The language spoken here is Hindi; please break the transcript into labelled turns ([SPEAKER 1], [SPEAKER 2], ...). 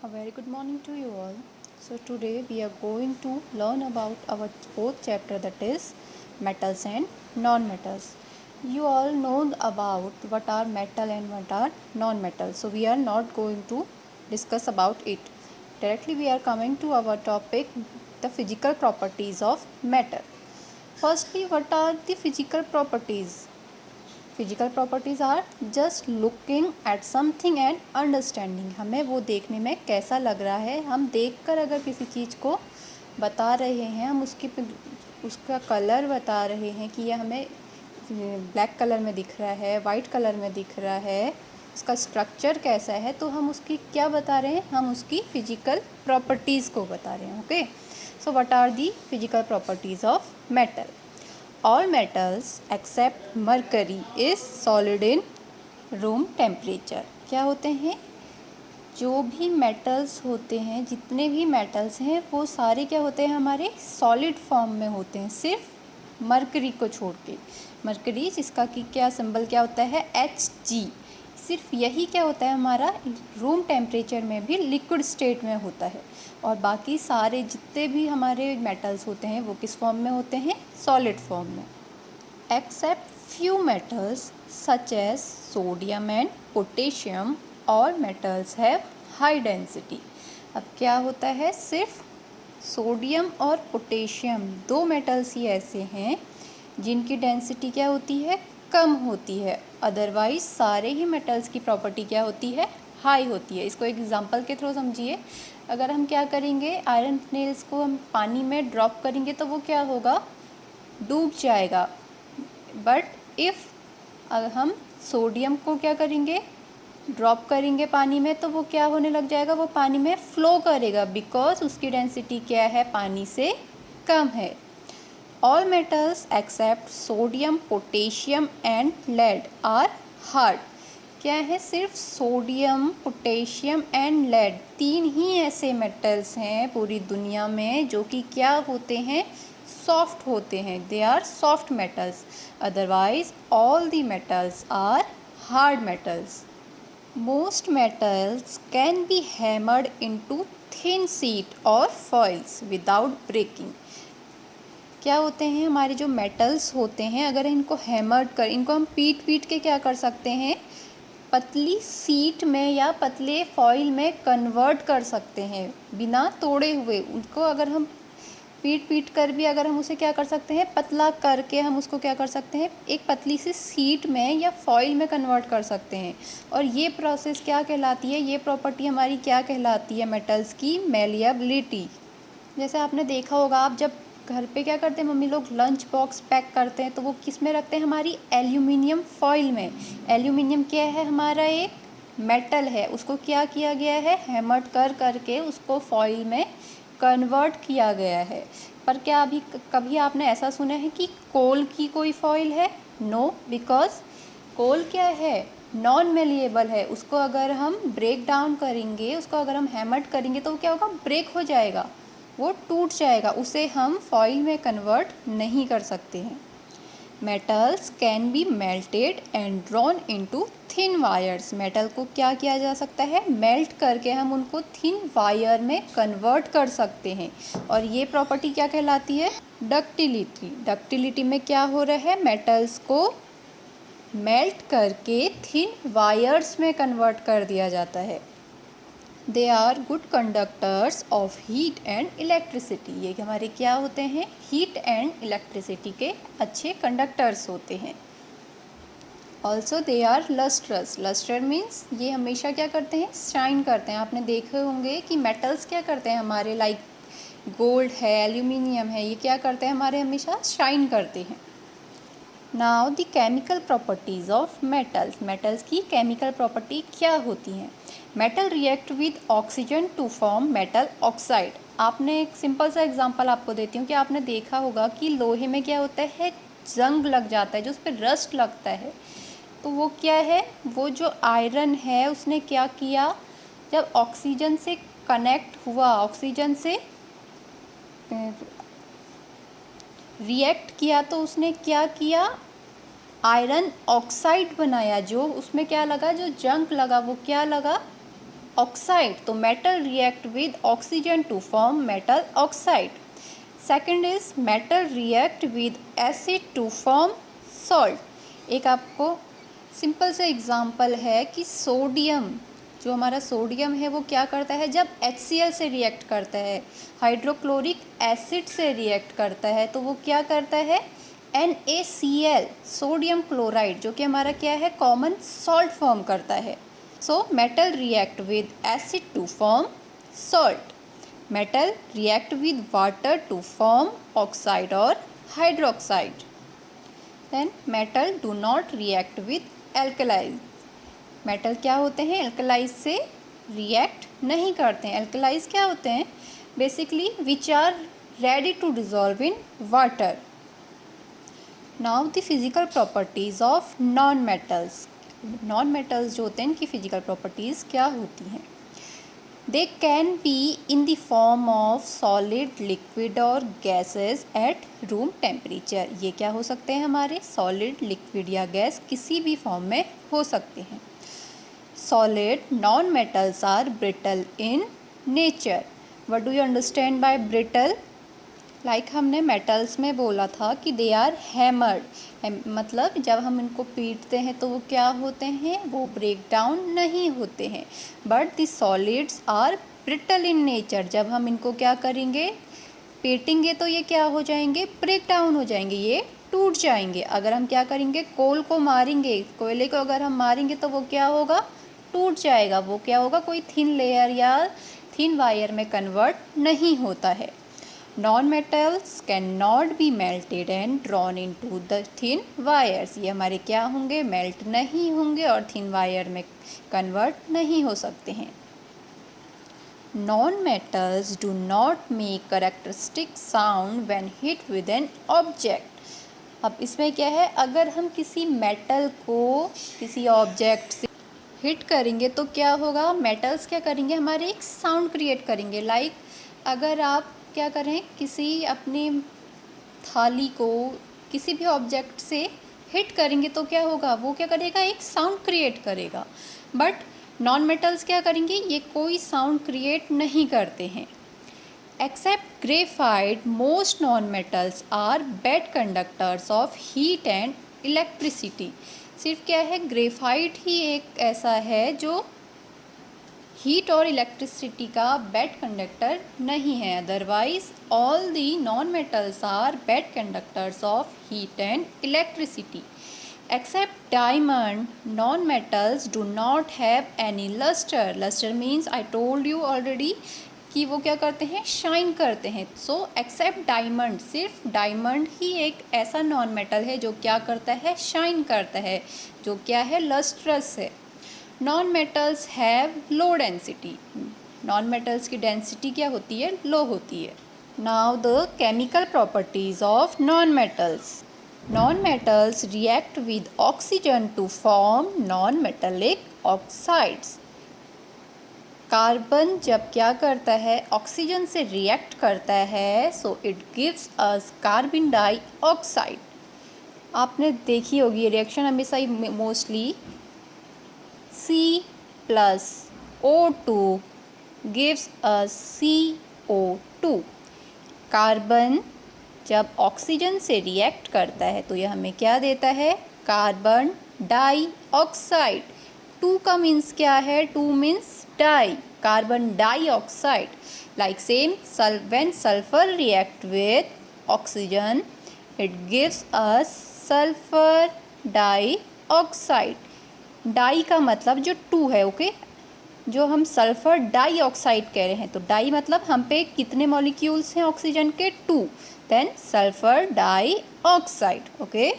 [SPEAKER 1] A very good morning to you all. So today we are going to learn about our fourth chapter, that is metals and non-metals. You all know about what are metal and what are non-metals. So we are not going to discuss about it. Directly we are coming to our topic, the physical properties of metal. Firstly, what are the physical properties? Physical properties are just looking at something and understanding. हमें वो देखने में कैसा लग रहा है, हम देखकर अगर किसी चीज़ को बता रहे हैं, हम उसका कलर बता रहे हैं कि यह हमें ब्लैक कलर में दिख रहा है, वाइट कलर में दिख रहा है, उसका स्ट्रक्चर कैसा है, तो हम उसकी क्या बता रहे हैं, हम उसकी फिजिकल प्रॉपर्टीज़ को बता रहे हैं. Okay, so what are the physical properties of metal? All metals except mercury is solid in room temperature. क्या होते हैं? जो भी मेटल्स होते हैं, जितने भी मेटल्स हैं, वो सारे क्या होते हैं, हमारे सॉलिड फॉर्म में होते हैं, सिर्फ मरकरी को छोड़ के. मरकरी जिसका कि क्या सिंबल क्या होता है, Hg. सिर्फ यही क्या होता है, हमारा रूम टेम्परेचर में भी लिक्विड स्टेट में होता है. और बाकी सारे जितने भी हमारे मेटल्स होते हैं वो किस फॉर्म में होते हैं, सॉलिड फॉर्म में. Except few metals such as sodium and potassium, all metals have high density. अब क्या होता है, सिर्फ सोडियम और पोटेशियम दो मेटल्स ही ऐसे हैं जिनकी डेंसिटी क्या होती है, कम होती है. अदरवाइज सारे ही मेटल्स की प्रॉपर्टी क्या होती है, हाई होती है. इसको एक एग्जांपल के थ्रू समझिए. अगर हम क्या करेंगे, आयरन नेल्स को हम पानी में ड्रॉप करेंगे तो वो क्या होगा, डूब जाएगा. बट इफ़ अगर हम सोडियम को क्या करेंगे, ड्रॉप करेंगे पानी में, तो वो क्या होने लग जाएगा, वो पानी में फ्लो करेगा, बिकॉज उसकी डेंसिटी क्या है, पानी से कम है. All metals except sodium, potassium and lead are hard. क्या है, सिर्फ सोडियम, पोटेशियम एंड लेड तीन ही ऐसे मेटल्स हैं पूरी दुनिया में जो कि क्या होते हैं, सॉफ्ट होते हैं. They are soft metals. Otherwise all the metals are hard metals. Most metals can be hammered into thin sheet और फॉइल्स विदाउट ब्रेकिंग. क्या होते हैं, हमारे जो मेटल्स होते हैं, अगर इनको हैमर्ड कर, इनको हम पीट के क्या कर सकते हैं, पतली सीट में या पतले फॉइल में कन्वर्ट कर सकते हैं बिना तोड़े हुए. उनको अगर हम पीट कर भी अगर हम उसे क्या कर सकते हैं, पतला करके हम उसको क्या कर सकते हैं, एक पतली सी सीट में या फॉइल में कन्वर्ट कर सकते हैं. और ये प्रोसेस क्या कहलाती है, ये प्रॉपर्टी हमारी क्या कहलाती है, मेटल्स की मेलिएबिलिटी. जैसे आपने देखा होगा, आप जब घर पे क्या करते हैं, मम्मी लोग लंच बॉक्स पैक करते हैं तो वो किस में रखते हैं, हमारी एल्यूमिनियम फॉइल में. एल्यूमिनियम क्या है, हमारा एक मेटल है, उसको क्या किया गया है, हैमर्ड करके उसको फॉइल में कन्वर्ट किया गया है. पर क्या अभी कभी आपने ऐसा सुना है कि कोल की कोई फॉइल है? नो, बिकॉज कोल क्या है, नॉन मेलिएबल है. उसको अगर हम ब्रेक डाउन करेंगे, उसको अगर हम हैमर्ड करेंगे तो क्या होगा, ब्रेक हो जाएगा, वो टूट जाएगा, उसे हम फॉइल में कन्वर्ट नहीं कर सकते हैं. Metals can be melted and drawn into thin wires. Metal को क्या किया जा सकता है, मेल्ट करके हम उनको थिन वायर में कन्वर्ट कर सकते हैं. और ये प्रॉपर्टी क्या कहलाती है, डक्टिलिटी. डक्टिलिटी में क्या हो रहा है, मेटल्स को मेल्ट करके थिन वायर्स में कन्वर्ट कर दिया जाता है. They are good conductors of heat and electricity. ये हमारे क्या होते हैं, हीट एंड इलेक्ट्रिसिटी के अच्छे कंडक्टर्स होते हैं. Also they are lustrous. Lustre means ये हमेशा क्या करते हैं, शाइन करते हैं. आपने देखे होंगे कि मेटल्स क्या करते हैं हमारे, लाइक गोल्ड है, एल्यूमिनियम है, ये क्या करते हैं, हमारे हमेशा शाइन करते हैं. Now the chemical properties of metals. Metals की केमिकल प्रॉपर्टी क्या होती हैं. Metal react with oxygen to form metal oxide. आपने एक सिंपल सा एग्जांपल आपको देती हूँ कि आपने देखा होगा कि लोहे में क्या होता है, जंग लग जाता है, जो उस पर रस्ट लगता है, तो वो क्या है, वो जो आयरन है उसने क्या किया, जब ऑक्सीजन से कनेक्ट हुआ, ऑक्सीजन से रिएक्ट किया, तो उसने क्या किया, आयरन ऑक्साइड बनाया. जो उसमें क्या लगा, जो जंग लगा वो क्या लगा, ऑक्साइड, तो metal react with oxygen to form metal oxide. Second is metal react with acid to form salt. एक आपको सिंपल से एग्जांपल है कि सोडियम, जो हमारा सोडियम है वो क्या करता है, जब HCl से रिएक्ट करता है, हाइड्रोक्लोरिक एसिड से रिएक्ट करता है, तो वो क्या करता है, NaCl, सोडियम क्लोराइड, जो कि हमारा क्या है, कॉमन सॉल्ट फॉर्म करता है। So metal react with acid to form salt, metal react with water to form oxide और hydroxide. Then metal do not react with alkalis, metal क्या होते हैं, एल्कलाइज से रिएक्ट नहीं करते हैं। एल्कलाइज क्या होते हैं, basically which are ready to dissolve in water. Now the physical properties of non metals, non metals जो होते हैं इनकी फिजिकल प्रॉपर्टीज़ क्या होती हैं। They can be in the form of solid, liquid और गैसेस एट रूम टेम्परेचर। ये क्या हो सकते हैं हमारे, सॉलिड, लिक्विड या गैस किसी भी फॉर्म में हो सकते हैं। Solid non-metals are brittle in nature. What do you understand by brittle? Like हमने metals में बोला था कि they are hammered, मतलब जब हम इनको पीटते हैं तो वो क्या होते हैं, वो ब्रेक डाउन नहीं होते हैं। But the solids are brittle in nature, जब हम इनको क्या करेंगे, पीटेंगे तो ये क्या हो जाएंगे, ब्रेक डाउन हो जाएंगे, ये टूट जाएंगे। अगर हम क्या करेंगे, कोल को मारेंगे, कोयले को अगर हम मारेंगे तो वो क्या होगा, टूट जाएगा, वो क्या होगा, कोई थिन लेयर या थिन वायर में कन्वर्ट नहीं होता है। Non metals can not be melted and drawn into the thin wires, ये हमारे क्या होंगे, मेल्ट नहीं होंगे और थिन वायर में कन्वर्ट नहीं हो सकते हैं। Non metals do not make characteristic sound when hit with an object. अब इसमें क्या है, अगर हम किसी मेटल को किसी ऑब्जेक्ट से हिट करेंगे तो क्या होगा, मेटल्स क्या करेंगे, हमारे एक साउंड क्रिएट करेंगे। लाइक अगर आप क्या करें, किसी अपनी थाली को किसी भी ऑब्जेक्ट से हिट करेंगे तो क्या होगा, वो क्या करेगा, एक साउंड क्रिएट करेगा। बट नॉन मेटल्स क्या करेंगे, ये कोई साउंड क्रिएट नहीं करते हैं। Except graphite, most non metals are bad conductors of heat and electricity. सिर्फ क्या है, ग्रेफाइट ही एक ऐसा है जो हीट और इलेक्ट्रिसिटी का बैड कंडक्टर नहीं है। Otherwise all the non metals are bad conductors of heat and electricity. Except diamond, non metals do not have any lustre. Lustre means I told you already कि वो क्या करते हैं, शाइन करते हैं। सो एक्सेप्ट डायमंड, सिर्फ डायमंड ही एक ऐसा नॉन मेटल है जो क्या करता है, शाइन करता है, जो क्या है, लस्ट्रस है। Non metals have low density, non metals की डेंसिटी क्या होती है, लो होती है। Now the chemical properties of non metals. Non metals react with oxygen to form non metallic oxides. Carbon जब क्या करता है, ऑक्सीजन से रिएक्ट करता है, so it gives us carbon dioxide. आपने देखी होगी ये रिएक्शन हमेशा ही mostly C+O2 gives us CO2। Carbon जब ऑक्सीजन से रिएक्ट करता है तो यह हमें क्या देता है, कार्बन डाइऑक्साइड। 2 का मीन्स क्या है, 2 means di, carbon dioxide. Like same when sulfur react with oxygen it gives us sulfur dioxide। Di का मतलब जो 2 है, ओके, जो हम सल्फर डाइऑक्साइड कह रहे हैं, तो डाई मतलब हम पे कितने मॉलिक्यूल्स हैं ऑक्सीजन के, 2, देन सल्फर डाइऑक्साइड, ओके।